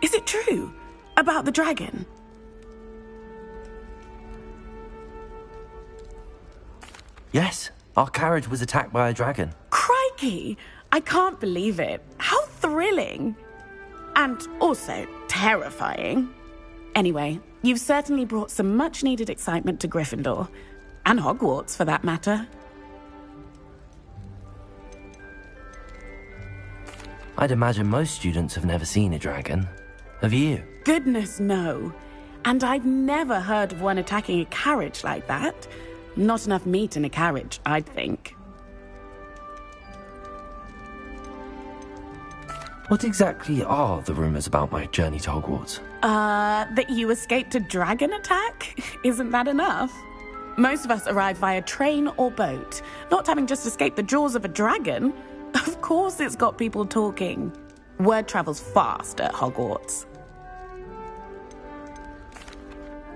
Is it true? About the dragon? Yes, our carriage was attacked by a dragon. Crikey! I can't believe it. How thrilling! And also terrifying. Anyway, you've certainly brought some much-needed excitement to Gryffindor. And Hogwarts, for that matter. I'd imagine most students have never seen a dragon. Have you? Goodness, no. And I've never heard of one attacking a carriage like that. Not enough meat in a carriage, I'd think. What exactly are the rumours about my journey to Hogwarts? That you escaped a dragon attack? Isn't that enough? Most of us arrive via train or boat, not having just escaped the jaws of a dragon. Of course it's got people talking. Word travels fast at Hogwarts.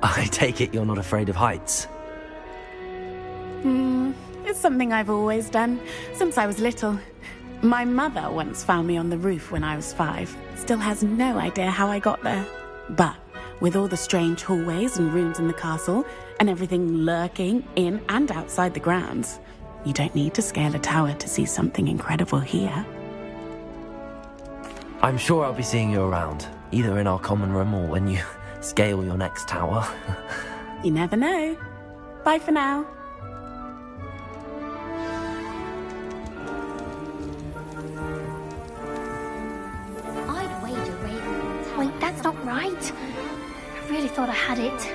I take it you're not afraid of heights? It's something I've always done, since I was little. My mother once found me on the roof when I was 5. Still has no idea how I got there. But with all the strange hallways and rooms in the castle, and everything lurking in and outside the grounds, you don't need to scale a tower to see something incredible here. I'm sure I'll be seeing you around, either in our common room or when you scale your next tower. You never know. Bye for now. Wait, that's not right. I really thought I had it.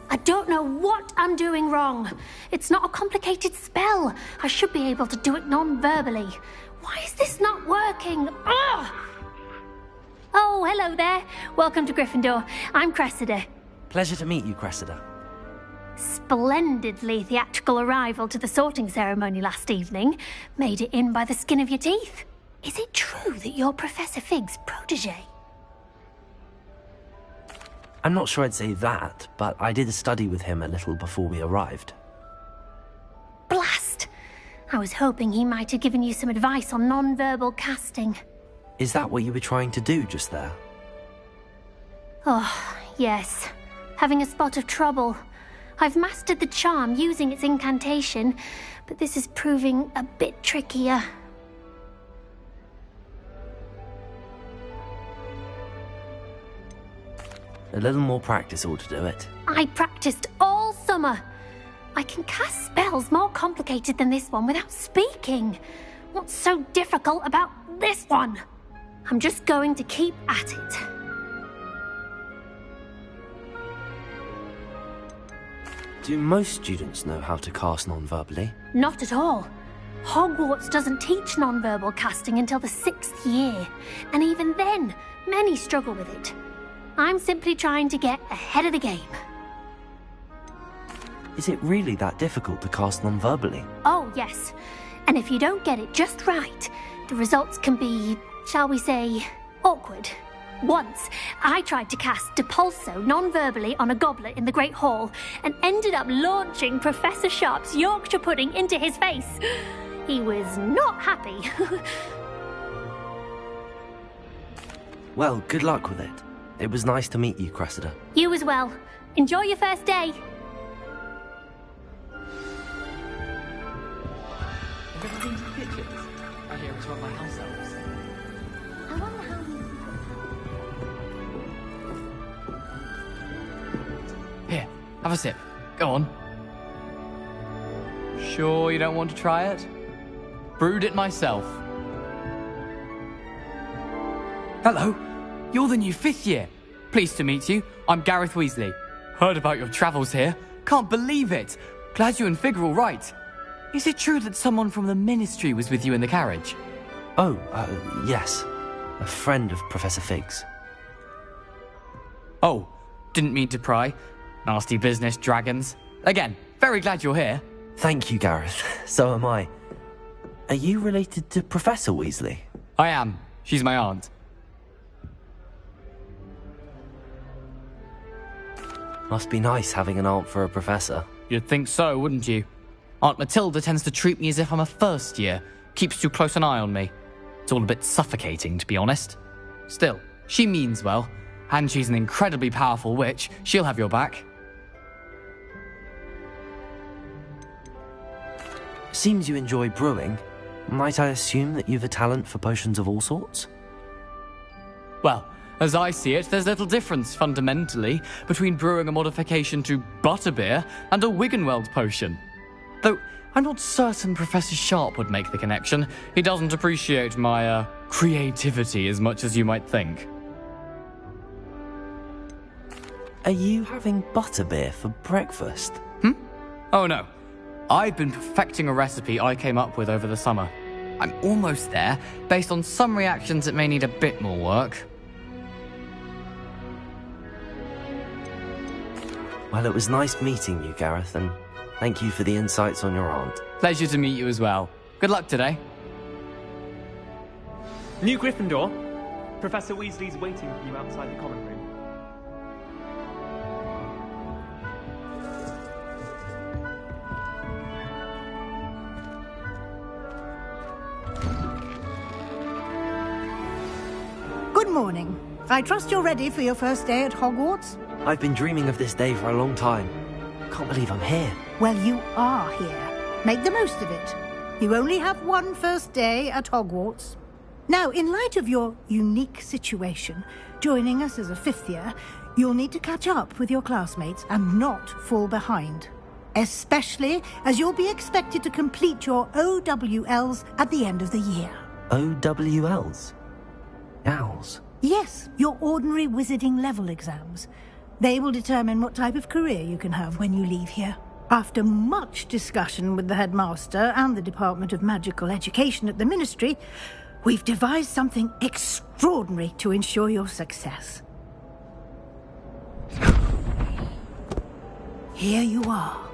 I don't know what I'm doing wrong. It's not a complicated spell. I should be able to do it non-verbally. Why is this not working? Ugh! Oh, hello there. Welcome to Gryffindor. I'm Cressida. Pleasure to meet you, Cressida. Splendidly theatrical arrival to the sorting ceremony last evening. Made it in by the skin of your teeth. Is it true that you're Professor Fig's protégé? I'm not sure I'd say that, but I did study with him a little before we arrived. Blast! I was hoping he might have given you some advice on non-verbal casting. Is that what you were trying to do just there? Oh, yes. Having a spot of trouble. I've mastered the charm using its incantation, but this is proving a bit trickier. A little more practice ought to do it. I practiced all summer. I can cast spells more complicated than this one without speaking. What's so difficult about this one? I'm just going to keep at it. Do most students know how to cast non-verbally? Not at all. Hogwarts doesn't teach non-verbal casting until the 6th year, and even then, many struggle with it. I'm simply trying to get ahead of the game. Is it really that difficult to cast non-verbally? Oh, yes. And if you don't get it just right, the results can be, shall we say, awkward. Once, I tried to cast Depulso non-verbally on a goblet in the Great Hall and ended up launching Professor Sharp's Yorkshire pudding into his face. He was not happy. Well, good luck with it. It was nice to meet you, Cressida. You as well. Enjoy your first day. Have you ever been to the kitchens? I hear it's run by house elves. I wonder how Here, have a sip. Go on. Sure you don't want to try it? Brewed it myself. Hello, you're the new 5th year. Pleased to meet you. I'm Gareth Weasley. Heard about your travels here. Can't believe it. Glad you and Fig are all right. Is it true that someone from the Ministry was with you in the carriage? Oh, yes. A friend of Professor Fig's. Oh, didn't mean to pry. Nasty business, dragons. Again, very glad you're here. Thank you, Gareth. So am I. Are you related to Professor Weasley? I am. She's my aunt. Must be nice having an aunt for a professor. You'd think so, wouldn't you? Aunt Matilda tends to treat me as if I'm a first year. Keeps too close an eye on me. It's all a bit suffocating, to be honest. Still, she means well, and she's an incredibly powerful witch. She'll have your back. Seems you enjoy brewing. Might I assume that you've a talent for potions of all sorts? Well, as I see it, there's little difference, fundamentally, between brewing a modification to butterbeer and a Wiggenweld potion. Though, I'm not certain Professor Sharp would make the connection. He doesn't appreciate my, creativity as much as you might think. Are you having butterbeer for breakfast? Oh no. I've been perfecting a recipe I came up with over the summer. I'm almost there. Based on some reactions, it may need a bit more work. Well, it was nice meeting you, Gareth, and thank you for the insights on your aunt. Pleasure to meet you as well. Good luck today. New Gryffindor. Professor Weasley's waiting for you outside the common room. Good morning. I trust you're ready for your first day at Hogwarts? I've been dreaming of this day for a long time. Can't believe I'm here. Well, you are here. Make the most of it. You only have one first day at Hogwarts. Now, in light of your unique situation, joining us as a fifth year, you'll need to catch up with your classmates and not fall behind. Especially as you'll be expected to complete your OWLs at the end of the year. OWLs? Owls? Yes, your ordinary wizarding level exams. They will determine what type of career you can have when you leave here. After much discussion with the headmaster and the Department of Magical Education at the Ministry, we've devised something extraordinary to ensure your success. Here you are.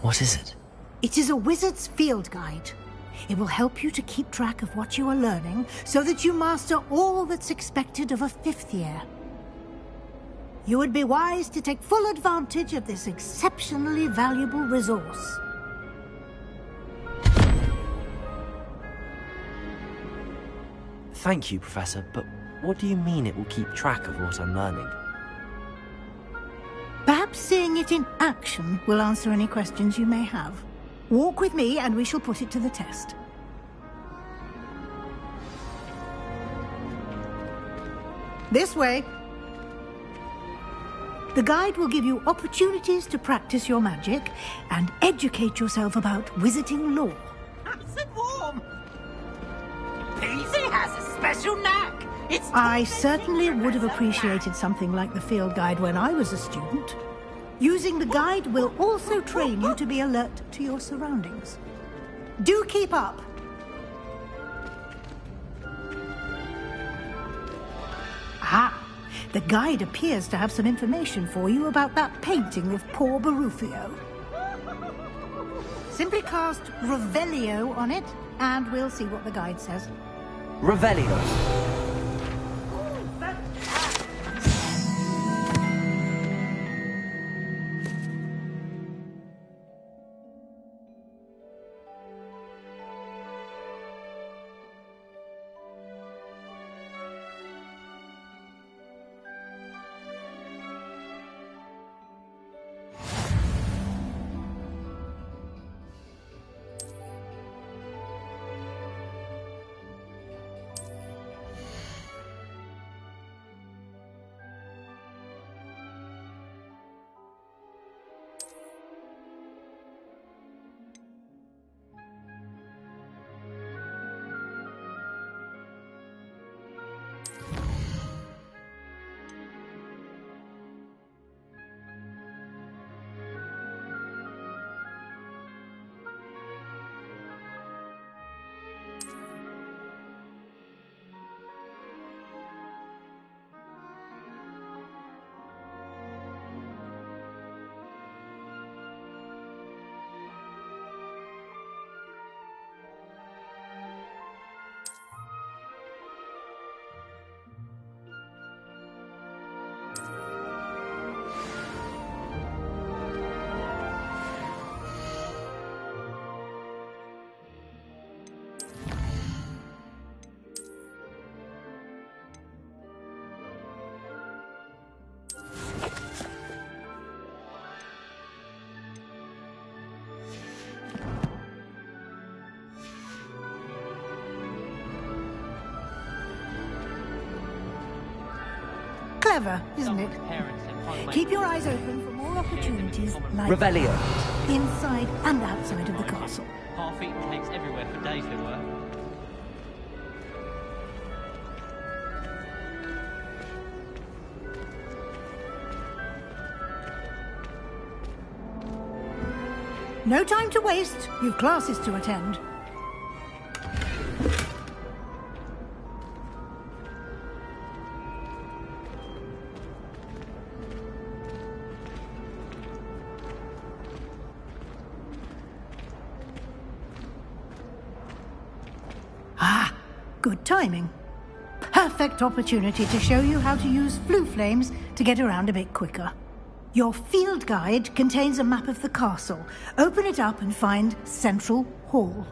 What is it? It is a wizard's field guide. It will help you to keep track of what you are learning so that you master all that's expected of a fifth year. You would be wise to take full advantage of this exceptionally valuable resource. Thank you, Professor, but what do you mean it will keep track of what I'm learning? Perhaps seeing it in action will answer any questions you may have. Walk with me and we shall put it to the test. This way. The guide will give you opportunities to practice your magic and educate yourself about wizarding lore. Nice and warm. Peasy has a special knack. I certainly would have appreciated something like the field guide when I was a student. Using the guide will also train you to be alert to your surroundings. Do keep up. Ah, the guide appears to have some information for you about that painting of poor Barufio. Simply cast Revelio on it, and we'll see what the guide says. Revelio. Clever, isn't it? Keep your eyes open for more opportunities like Revelio. that, inside and outside of the castle. Half-eaten cakes everywhere for days there were. No time to waste. You've classes to attend. Ah, good timing. Perfect opportunity to show you how to use flue flames to get around a bit quicker. Your field guide contains a map of the castle. Open it up and find Central Hall.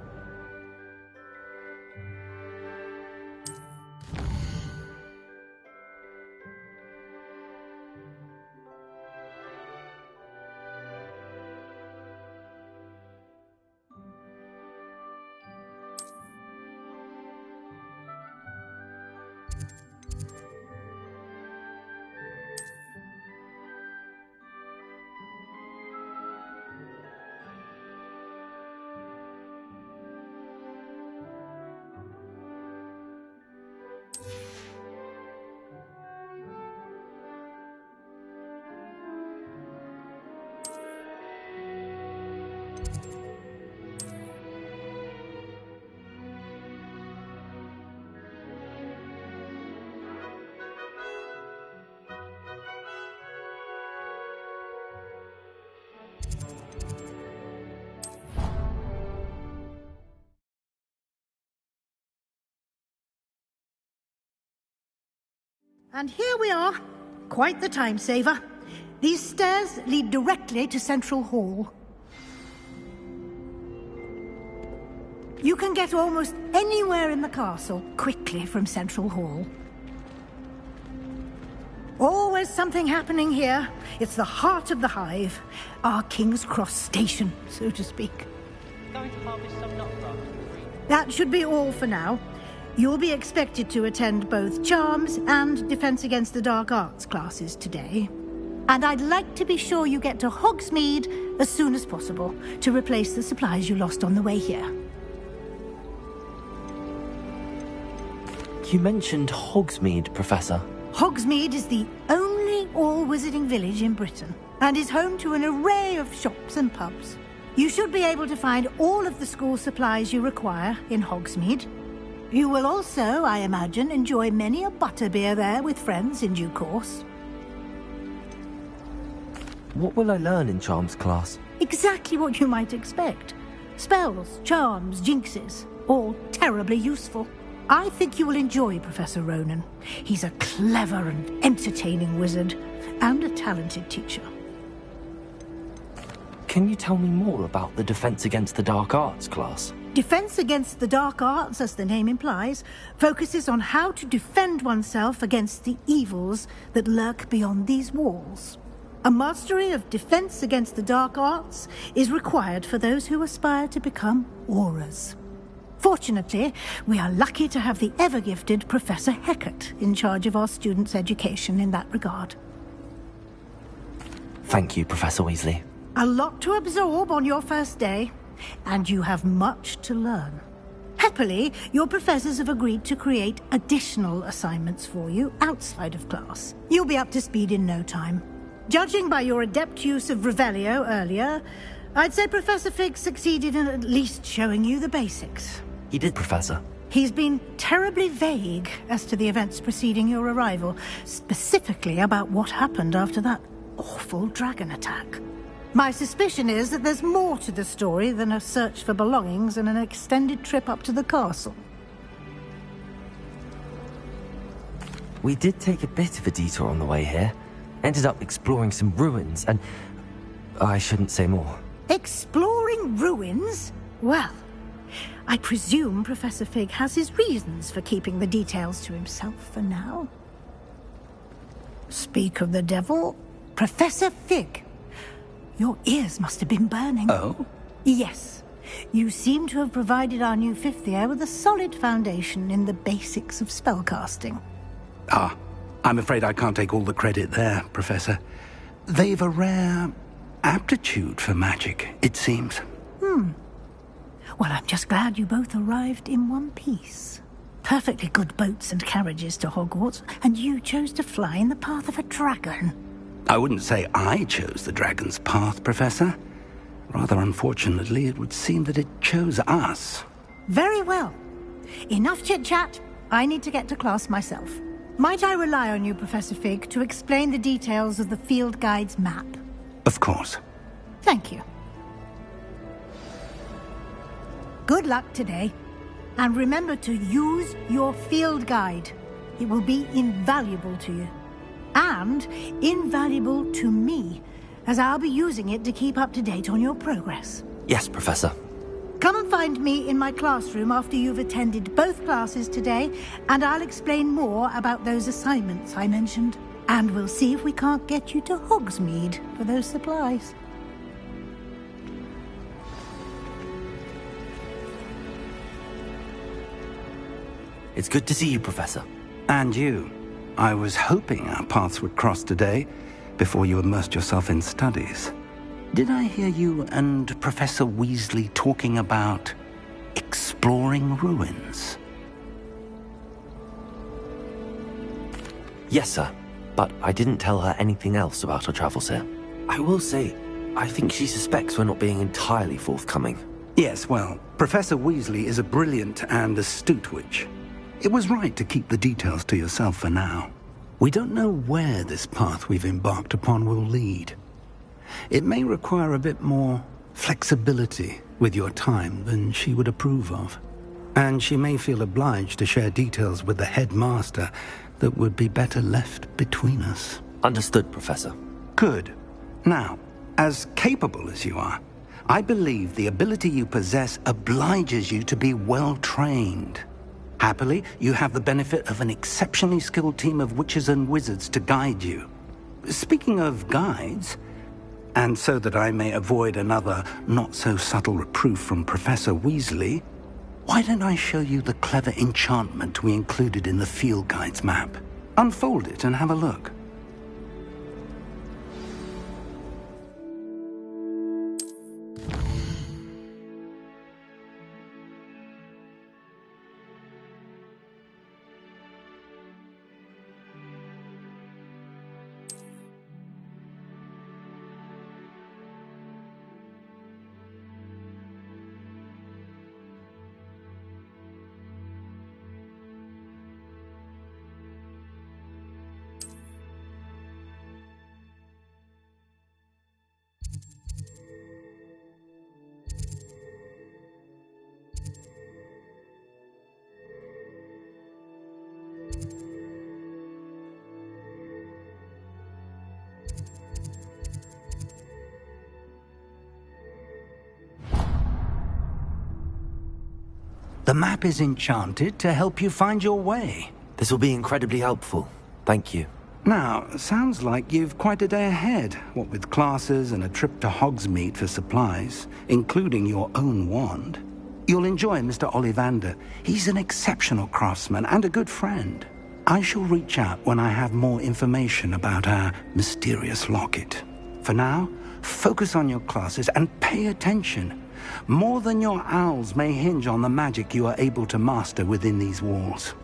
And here we are. Quite the time saver. These stairs lead directly to Central Hall. You can get almost anywhere in the castle quickly from Central Hall. Always something happening here. It's the heart of the hive. Our King's Cross station, so to speak. Going to harvest some nut grass. That should be all for now. You'll be expected to attend both Charms and Defense Against the Dark Arts classes today. And I'd like to be sure you get to Hogsmeade as soon as possible to replace the supplies you lost on the way here. You mentioned Hogsmeade, Professor. Hogsmeade is the only all-wizarding village in Britain and is home to an array of shops and pubs. You should be able to find all of the school supplies you require in Hogsmeade. You will also, I imagine, enjoy many a butterbeer there with friends in due course. What will I learn in Charms class? Exactly what you might expect. Spells, charms, jinxes, all terribly useful. I think you will enjoy Professor Ronan. He's a clever and entertaining wizard, and a talented teacher. Can you tell me more about the Defense Against the Dark Arts class? Defense Against the Dark Arts, as the name implies, focuses on how to defend oneself against the evils that lurk beyond these walls. A mastery of Defense Against the Dark Arts is required for those who aspire to become Aurors. Fortunately, we are lucky to have the ever-gifted Professor Hecat in charge of our students' education in that regard. Thank you, Professor Weasley. A lot to absorb on your first day, and you have much to learn. Happily, your professors have agreed to create additional assignments for you outside of class. You'll be up to speed in no time. Judging by your adept use of Revelio earlier, I'd say Professor Fig succeeded in at least showing you the basics. He did, Professor. He's been terribly vague as to the events preceding your arrival, specifically about what happened after that awful dragon attack. My suspicion is that there's more to the story than a search for belongings and an extended trip up to the castle. We did take a bit of a detour on the way here. Ended up exploring some ruins and... I shouldn't say more. Exploring ruins? Well, I presume Professor Fig has his reasons for keeping the details to himself for now. Speak of the devil, Professor Fig. Your ears must have been burning. Oh? Yes. You seem to have provided our new fifth year with a solid foundation in the basics of spellcasting. Ah, I'm afraid I can't take all the credit there, Professor. They've a rare aptitude for magic, it seems. Well, I'm just glad you both arrived in one piece. Perfectly good boats and carriages to Hogwarts, and you chose to fly in the path of a dragon. I wouldn't say I chose the dragon's path, Professor. Rather unfortunately, it would seem that it chose us. Very well. Enough chit-chat. I need to get to class myself. Might I rely on you, Professor Fig, to explain the details of the field guide's map? Of course. Thank you. Good luck today. And remember to use your field guide. It will be invaluable to you. And invaluable to me, as I'll be using it to keep up to date on your progress. Yes, Professor. Come and find me in my classroom after you've attended both classes today, and I'll explain more about those assignments I mentioned. And we'll see if we can't get you to Hogsmeade for those supplies. It's good to see you, Professor. And you. I was hoping our paths would cross today, before you immersed yourself in studies. Did I hear you and Professor Weasley talking about exploring ruins? Yes, sir. But I didn't tell her anything else about our travels here. I will say, I think she suspects we're not being entirely forthcoming. Yes, well, Professor Weasley is a brilliant and astute witch. It was right to keep the details to yourself for now. We don't know where this path we've embarked upon will lead. It may require a bit more flexibility with your time than she would approve of. And she may feel obliged to share details with the headmaster that would be better left between us. Understood, Professor. Good. Now, as capable as you are, I believe the ability you possess obliges you to be well-trained. Happily, you have the benefit of an exceptionally skilled team of witches and wizards to guide you. Speaking of guides, and so that I may avoid another not-so-subtle reproof from Professor Weasley, why don't I show you the clever enchantment we included in the field guide's map? Unfold it and have a look. The map is enchanted to help you find your way. This will be incredibly helpful. Thank you. Now, sounds like you've quite a day ahead, what with classes and a trip to Hogsmeade for supplies, including your own wand. You'll enjoy Mr. Ollivander. He's an exceptional craftsman and a good friend. I shall reach out when I have more information about our mysterious locket. For now, focus on your classes and pay attention. More than your owls may hinge on the magic you are able to master within these walls.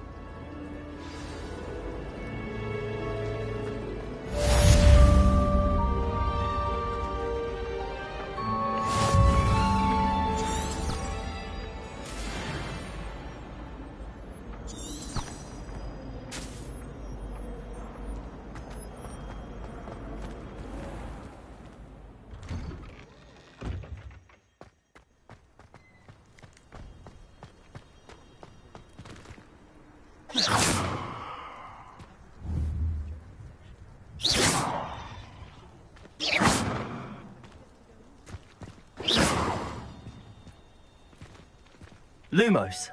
Lumos.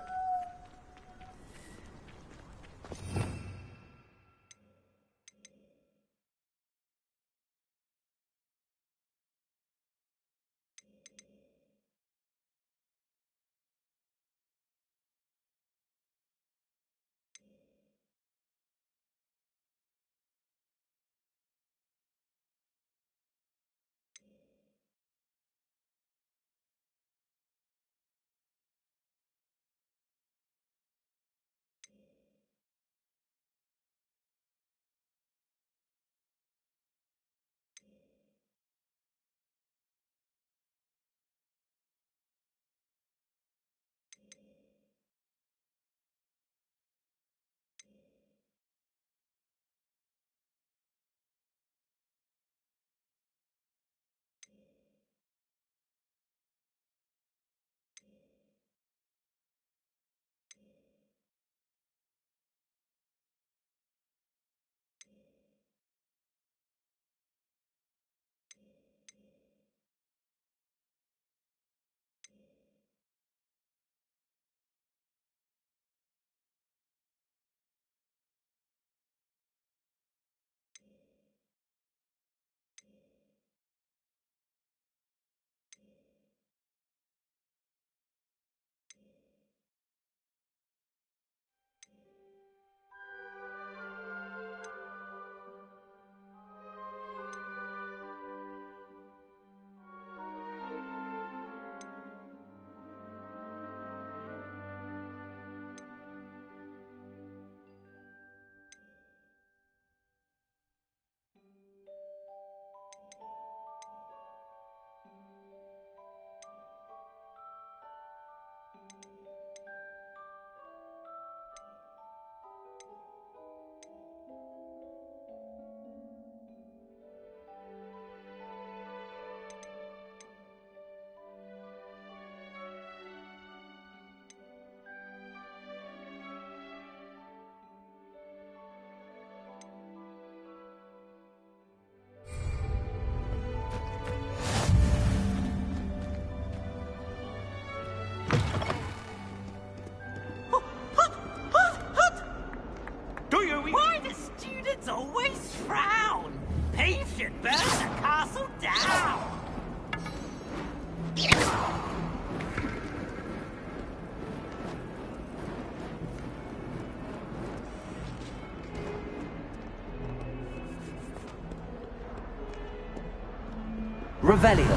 Revelio.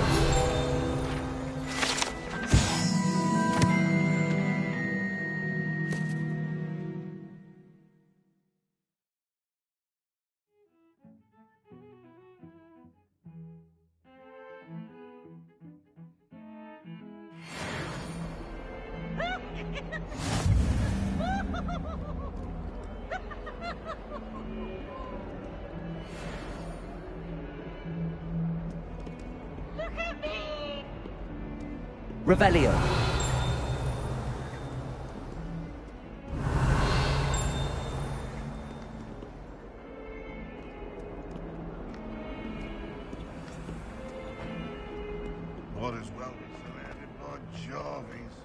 Revelio. What as well be surrounded by Jarvies.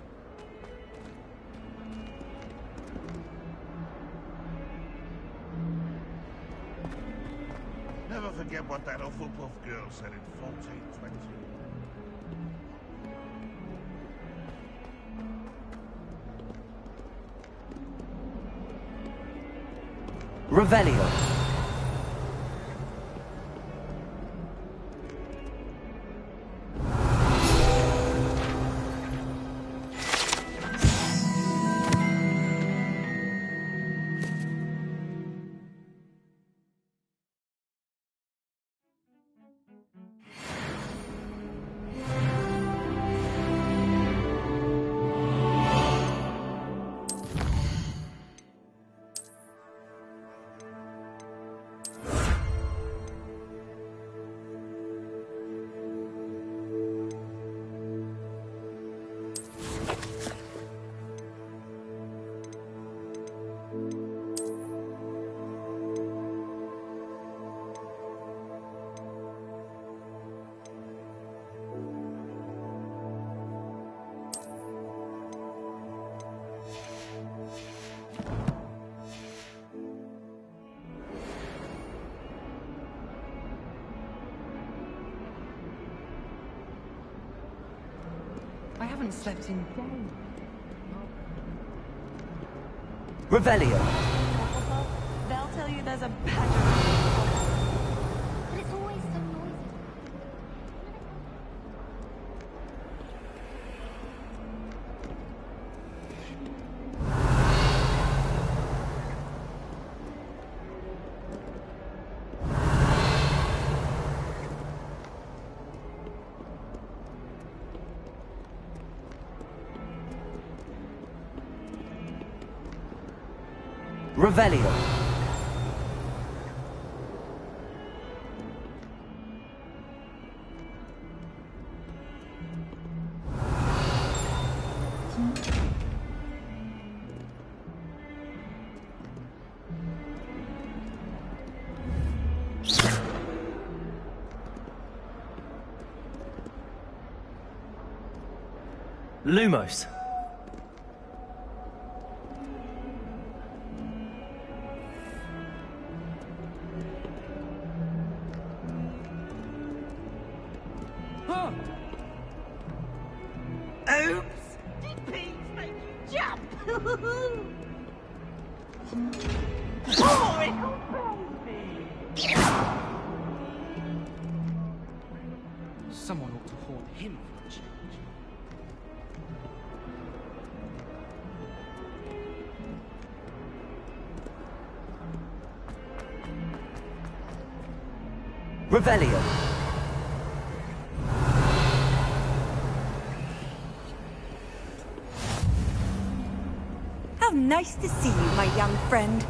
Never forget what that Hufflepuff girl said in 1420. Revelio. I haven't slept in days. Revelio. They'll tell you there's a badger. But it's always so noisy. Revelio. Lumos. Oops! Did peas make you jump? Oh, it'll baby! Someone ought to haunt him for a change. Revelio. How nice to see you, my young friend.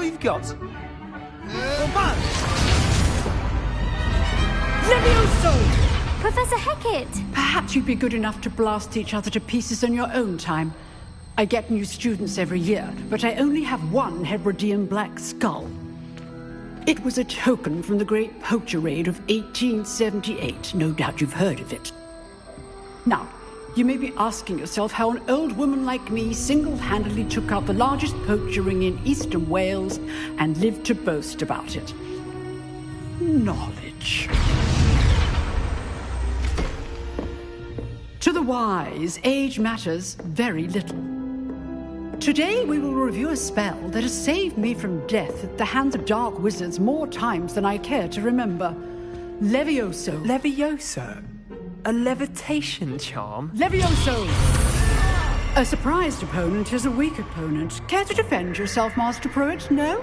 you've got? Levioso! Professor Hecat! Perhaps you'd be good enough to blast each other to pieces in your own time. I get new students every year, but I only have one Hebridean black skull. It was a token from the Great Poacher Raid of 1878. No doubt you've heard of it. Now, you may be asking yourself how an old woman like me single-handedly took out the largest poacher ring in eastern Wales and lived to boast about it. Knowledge. To the wise, age matters very little. Today we will review a spell that has saved me from death at the hands of dark wizards more times than I care to remember. Levioso. Levioso? A levitation charm? Levioso! A surprised opponent is a weak opponent. Care to defend yourself, Master Pruitt? No?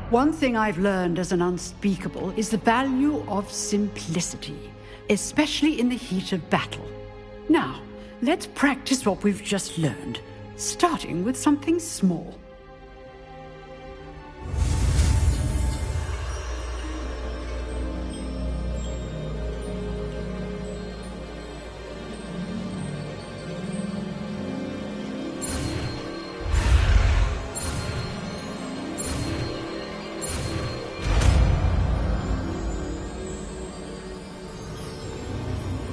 One thing I've learned as an unspeakable is the value of simplicity, especially in the heat of battle. Now, let's practice what we've just learned, starting with something small.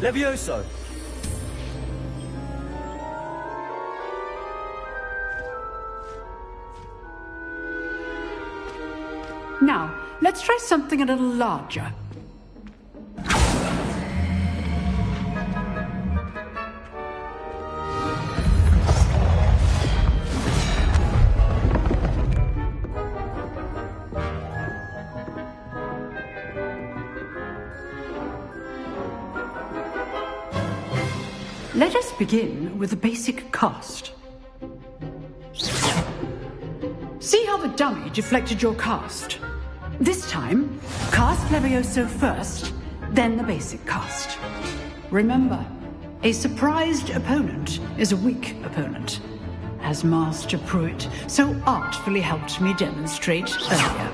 Levioso! Now, let's try something a little larger. Let us begin with the basic cast. See how the dummy deflected your cast? This time, cast Levioso first, then the basic cast. Remember, a surprised opponent is a weak opponent, as Master Pruitt so artfully helped me demonstrate earlier.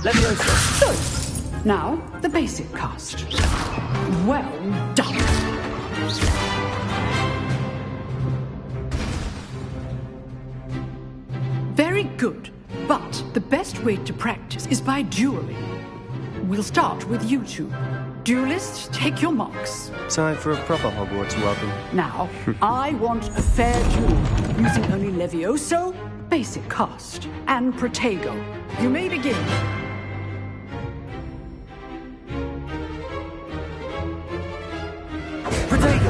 Levioso! So, now the basic cast. Well done. Very good, but the best way to practice is by dueling. We'll start with you two. Duelists, take your marks. Time for a proper Hogwarts welcome. Now, I want a fair duel, using only Levioso, basic cast, and Protego. You may begin.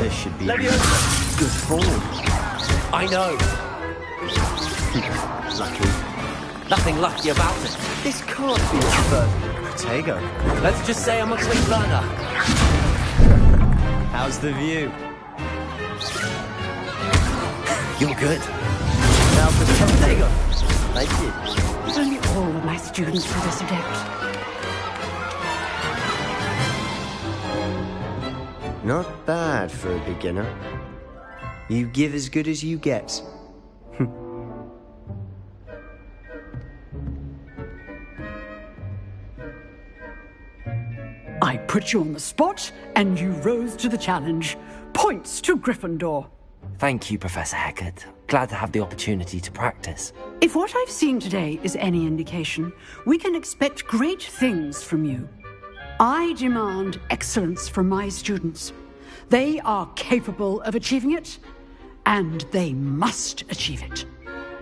This should be good form. I know. Lucky. Nothing lucky about it. This can't be a first Protego. Let's just say I'm a quick learner. How's the view? You're good. Now for Protego. Thank you. If only all of my students were this adept. Not bad for a beginner. You give as good as you get. I put you on the spot, and you rose to the challenge. Points to Gryffindor. Thank you, Professor Hecat. Glad to have the opportunity to practice. If what I've seen today is any indication, we can expect great things from you. I demand excellence from my students. They are capable of achieving it, and they must achieve it.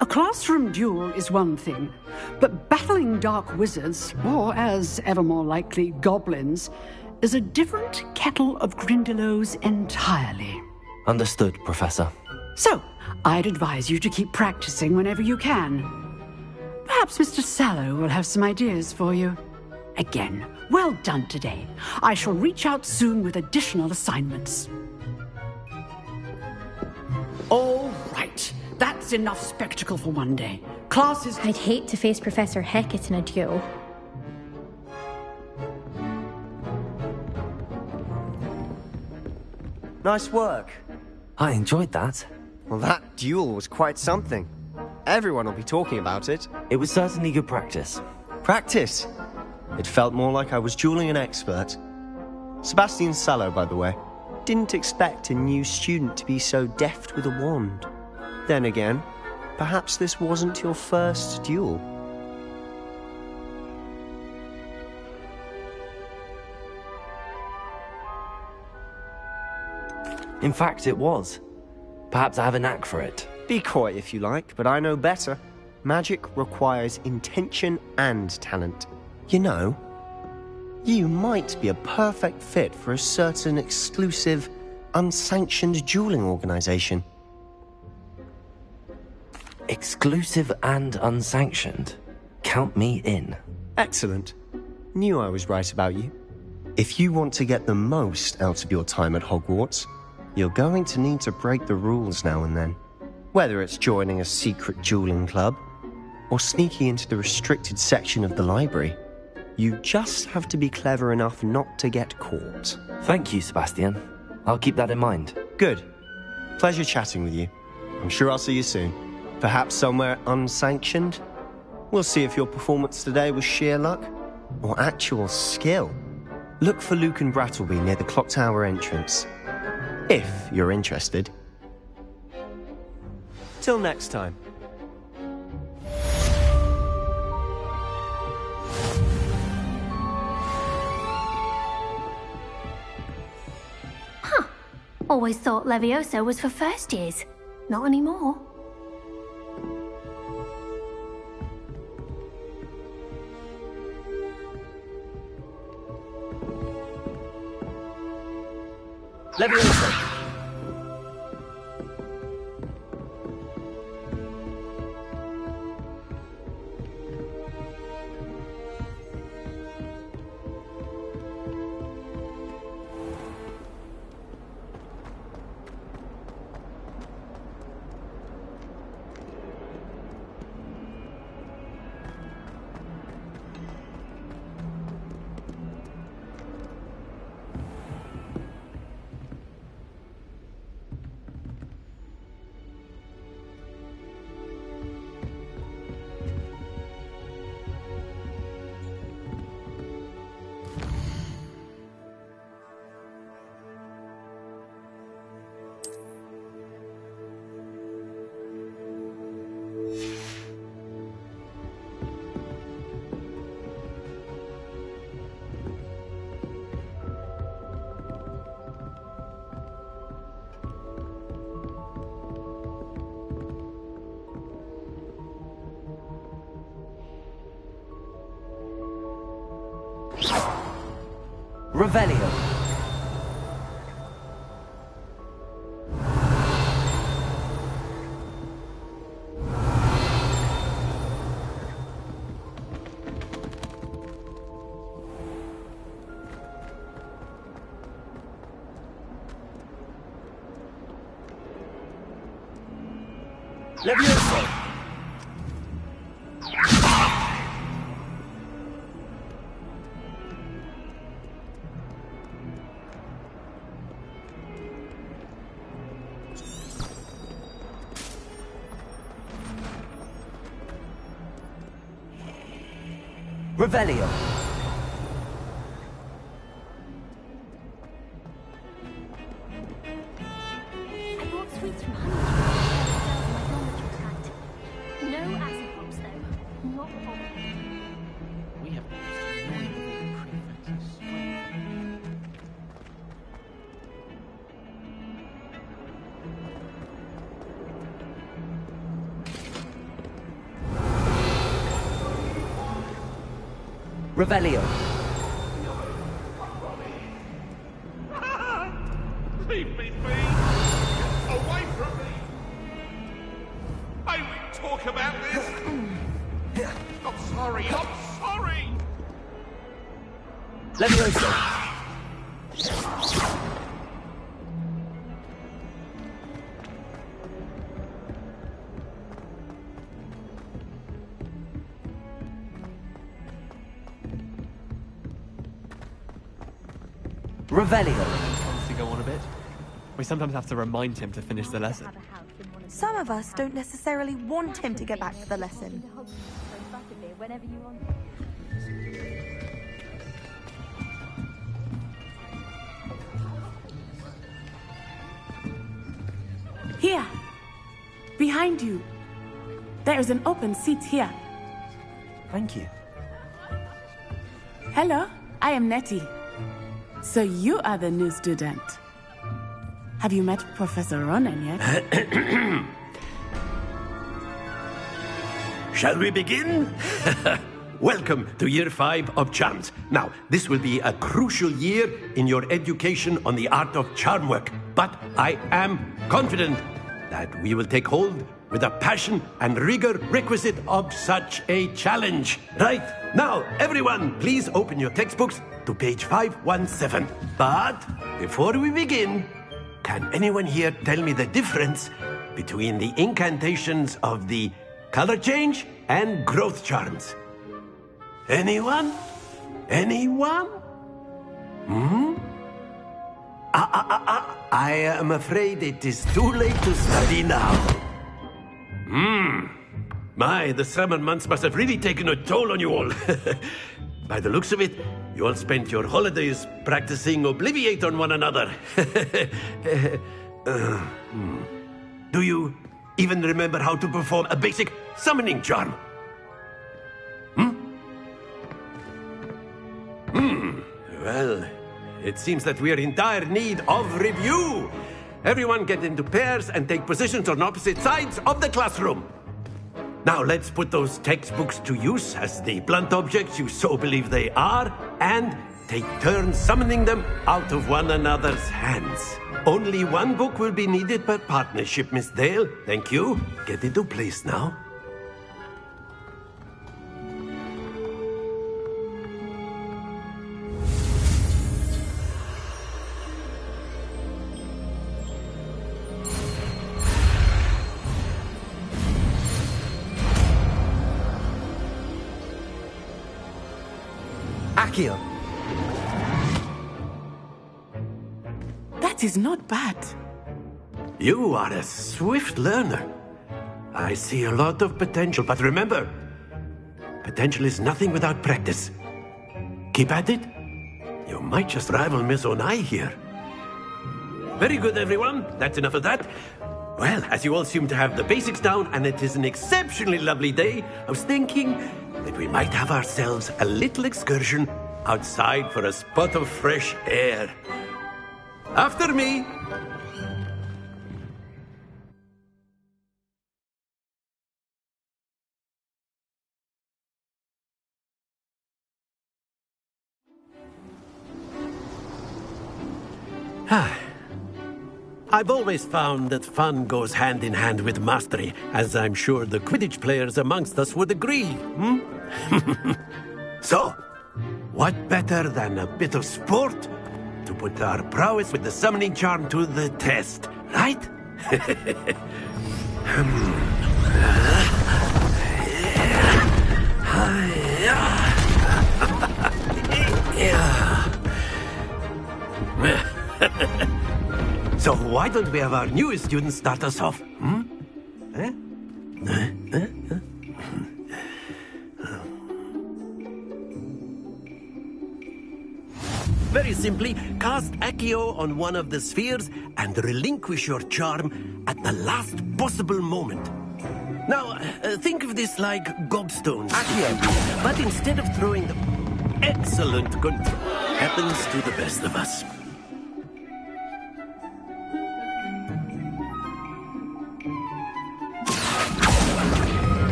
A classroom duel is one thing, but battling dark wizards, or as ever more likely, goblins, is a different kettle of Grindylows entirely. Understood, Professor. So, I'd advise you to keep practicing whenever you can. Perhaps Mr. Sallow will have some ideas for you. Again, well done today. I shall reach out soon with additional assignments. All right. That's enough spectacle for one day. Classes... I'd hate to face Professor Hecat in a duel. Nice work. I enjoyed that. Well, that duel was quite something. Everyone will be talking about it. It was certainly good practice. Practice? It felt more like I was dueling an expert. Sebastian Sallow, by the way. Didn't expect a new student to be so deft with a wand. Then again, perhaps this wasn't your first duel. In fact, it was. Perhaps I have a knack for it. Be coy if you like, but I know better. Magic requires intention and talent. You know, you might be a perfect fit for a certain exclusive, unsanctioned dueling organization. Exclusive and unsanctioned? Count me in. Excellent. Knew I was right about you. If you want to get the most out of your time at Hogwarts, you're going to need to break the rules now and then. Whether it's joining a secret dueling club, or sneaking into the restricted section of the library, you just have to be clever enough not to get caught. Thank you, Sebastian. I'll keep that in mind. Good. Pleasure chatting with you. I'm sure I'll see you soon. Perhaps somewhere unsanctioned? We'll see if your performance today was sheer luck, or actual skill. Look for Luke and Brattleby near the clock tower entrance. If you're interested. Till next time. Huh. Always thought Levioso was for first years. Not anymore. Levioso! Revelio. Levioso. Revelio. I bought sweets from Honey. No acid pops though. Not a problem. We have the most annoying prefects. Revelio. Leave me be! Away from me! I won't talk about this! I'm sorry, I'm sorry! Levioso. Revelio. Wants to go on a bit. We sometimes have to remind him to finish the lesson. Some of us don't necessarily want him to get back to the lesson. Here. Behind you. There is an open seat here. Thank you. Hello, I am Nettie. So you are the new student. Have you met Professor Ronan yet? Shall we begin? Welcome to Year 5 of Charms. Now, this will be a crucial year in your education on the art of charm work. But I am confident that we will take hold with the passion and rigor requisite of such a challenge. Right, now, everyone, please open your textbooks to page 517. But before we begin, can anyone here tell me the difference between the incantations of the color change and growth charms? Anyone? Anyone? I am afraid it is too late to study now. My, the summer months must have really taken a toll on you all. By the looks of it, you all spent your holidays practicing Obliviate on one another. Do you even remember how to perform a basic summoning charm? Well, it seems that we are in dire need of review. Everyone get into pairs and take positions on opposite sides of the classroom. Now let's put those textbooks to use as the blunt objects you so believe they are, and take turns summoning them out of one another's hands. Only one book will be needed per partnership, Miss Dale. Thank you. Get into place now. Accio. That is not bad. You are a swift learner. I see a lot of potential, but remember, potential is nothing without practice. Keep at it. You might just rival Miss Onai here. Very good, everyone. That's enough of that. Well, as you all seem to have the basics down, and it is an exceptionally lovely day, I was thinking that we might have ourselves a little excursion outside for a spot of fresh air. After me. I've always found that fun goes hand in hand with mastery, as I'm sure the Quidditch players amongst us would agree. So, what better than a bit of sport to put our prowess with the summoning charm to the test, right? So why don't we have our newest student start us off? Very simply, cast Accio on one of the spheres and relinquish your charm at the last possible moment. Now, think of this like gobstones. Accio. But instead of throwing them, excellent control. Happens to the best of us.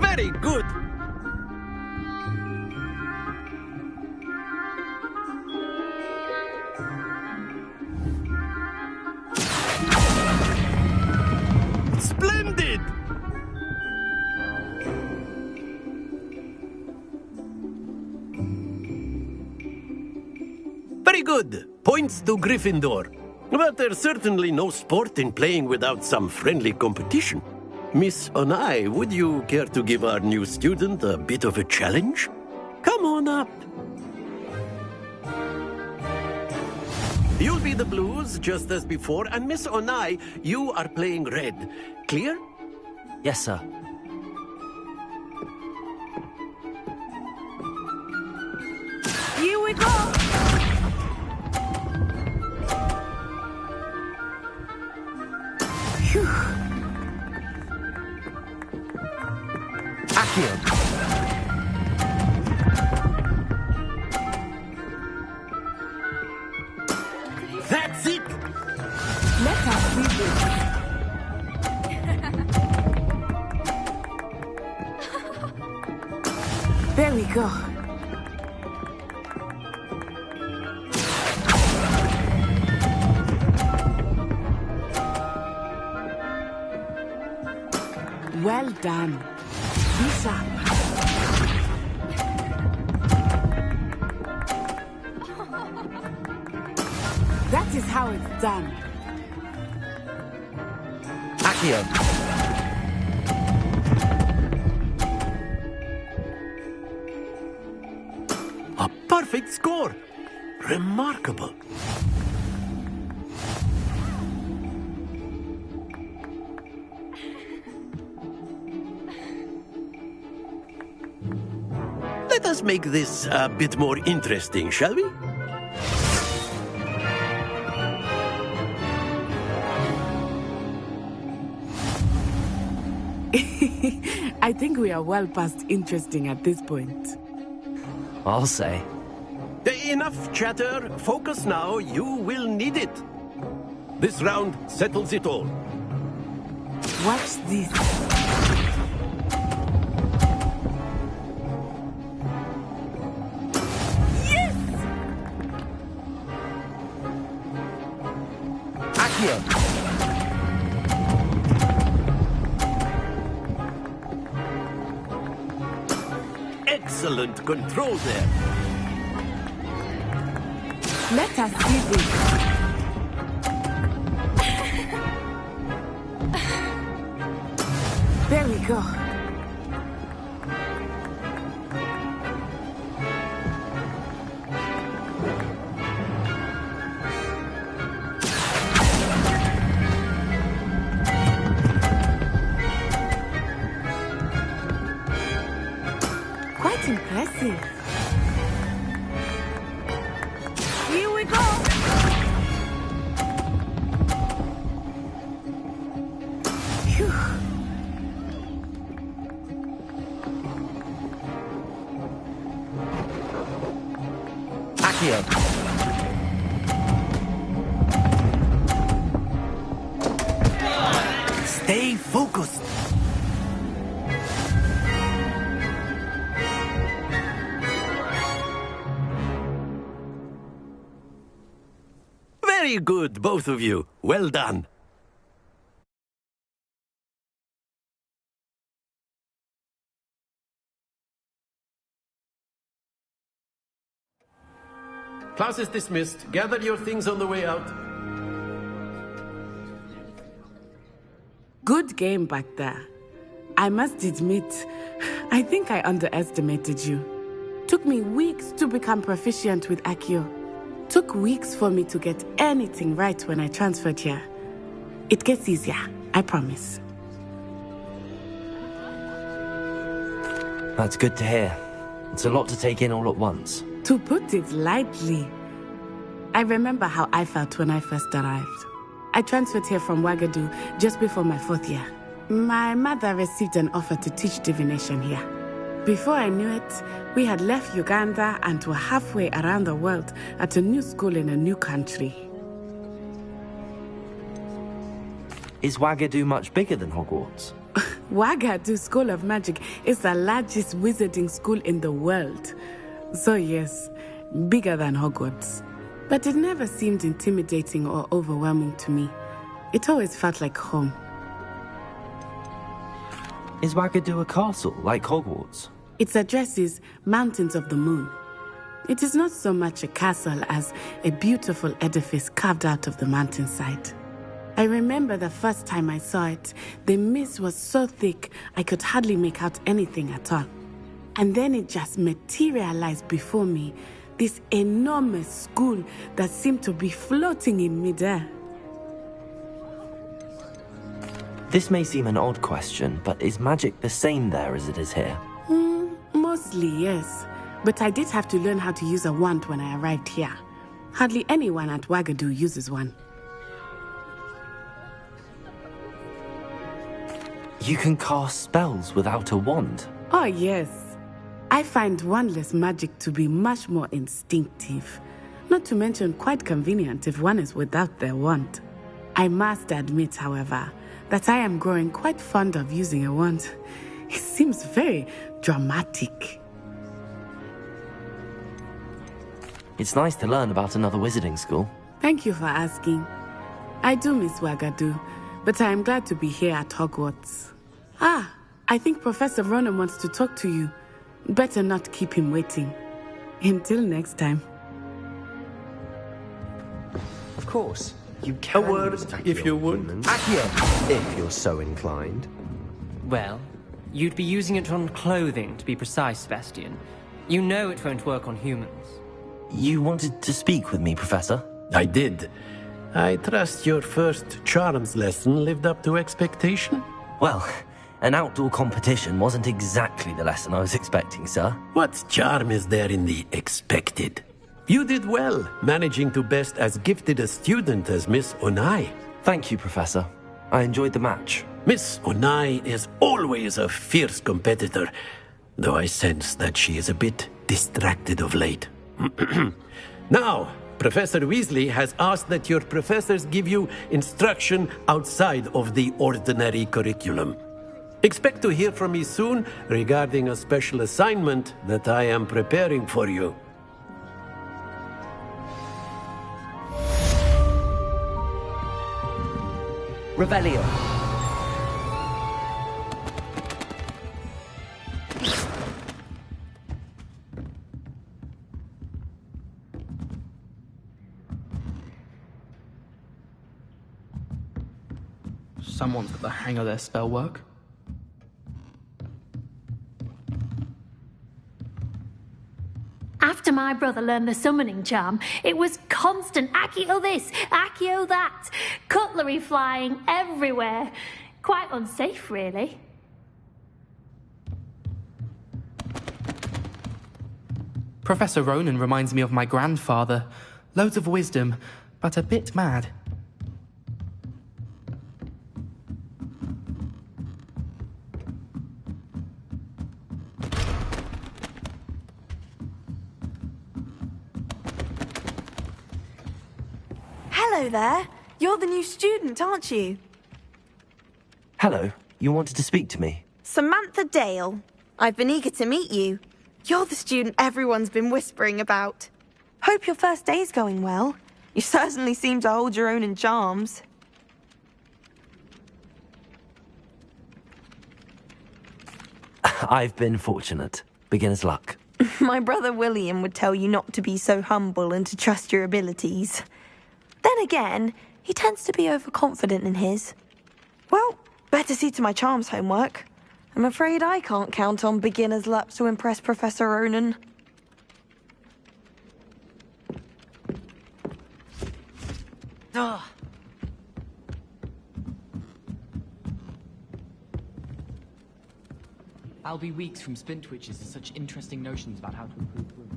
Very good. Splendid! Very good. Points to Gryffindor. But there's certainly no sport in playing without some friendly competition. Miss Onai, would you care to give our new student a bit of a challenge? Come on up. You'll be the blues, just as before, and Miss Onai, you are playing red. Clear? Yes, sir. Here we go! Phew. Accio. That's it! Let us see this. There we go. Well done. Be sharp. That is how it's done. Accio. A perfect score! Remarkable. Let us make this a bit more interesting, shall we? I think we are well past interesting at this point. I'll say. Enough chatter. Focus now. You will need it. This round settles it all. Watch this. Yes! Accio. Excellent control there. Let us see this. There we go. Quite impressive. Here we go. Phew. Accio. Stay focused. Very good, both of you. Well done. Class is dismissed. Gather your things on the way out. Good game back there. I must admit, I think I underestimated you. Took me weeks to become proficient with Accio. Took weeks for me to get anything right when I transferred here. It gets easier, I promise. That's good to hear. It's a lot to take in all at once. To put it lightly, I remember how I felt when I first arrived. I transferred here from Wagadu just before my 4th year. My mother received an offer to teach divination here. Before I knew it, we had left Uganda and were halfway around the world at a new school in a new country. Is Wagadu much bigger than Hogwarts? Wagadu School of Magic is the largest wizarding school in the world. So yes, bigger than Hogwarts. But it never seemed intimidating or overwhelming to me. It always felt like home. Is Wagadu a castle, like Hogwarts? Its address is Mountains of the Moon. It is not so much a castle as a beautiful edifice carved out of the mountainside. I remember the first time I saw it, the mist was so thick I could hardly make out anything at all. And then it just materialized before me, this enormous school that seemed to be floating in midair. This may seem an odd question, but is magic the same there as it is here? Mostly, yes. But I did have to learn how to use a wand when I arrived here. Hardly anyone at Wagadu uses one. You can cast spells without a wand? Oh, yes. I find wandless magic to be much more instinctive. Not to mention quite convenient if one is without their wand. I must admit, however, that I am growing quite fond of using a wand. It seems very dramatic. It's nice to learn about another wizarding school. Thank you for asking. I do miss Wagadu, but I am glad to be here at Hogwarts. Ah, I think Professor Ronan wants to talk to you. Better not keep him waiting. Until next time. Of course. You can. A word, if you would. Accio, if you're so inclined. Well, you'd be using it on clothing, to be precise, Sebastian. You know it won't work on humans. You wanted to speak with me, Professor? I did. I trust your first charms lesson lived up to expectation? Well, an outdoor competition wasn't exactly the lesson I was expecting, sir. What charm is there in the expected? You did well, managing to best as gifted a student as Miss Onai. Thank you, Professor. I enjoyed the match. Miss Onai is always a fierce competitor, though I sense that she is a bit distracted of late. Now, Professor Weasley has asked that your professors give you instruction outside of the ordinary curriculum. Expect to hear from me soon regarding a special assignment that I am preparing for you. Revelio. Someone's got the hang of their spell work. After my brother learned the summoning charm, it was constant Accio this, Accio that, cutlery flying everywhere. Quite unsafe, really. Professor Ronan reminds me of my grandfather. Loads of wisdom, but a bit mad. Hello there. You're the new student, aren't you? Hello. You wanted to speak to me? Samantha Dale. I've been eager to meet you. You're the student everyone's been whispering about. Hope your first day's going well. You certainly seem to hold your own in charms. I've been fortunate. Beginner's luck. My brother William would tell you not to be so humble and to trust your abilities. Then again, he tends to be overconfident in his. Well, better see to my charms homework. I'm afraid I can't count on beginner's luck to impress Professor Ronan. Ugh. I'll be weeks from Splintwitches to such interesting notions about how to improve.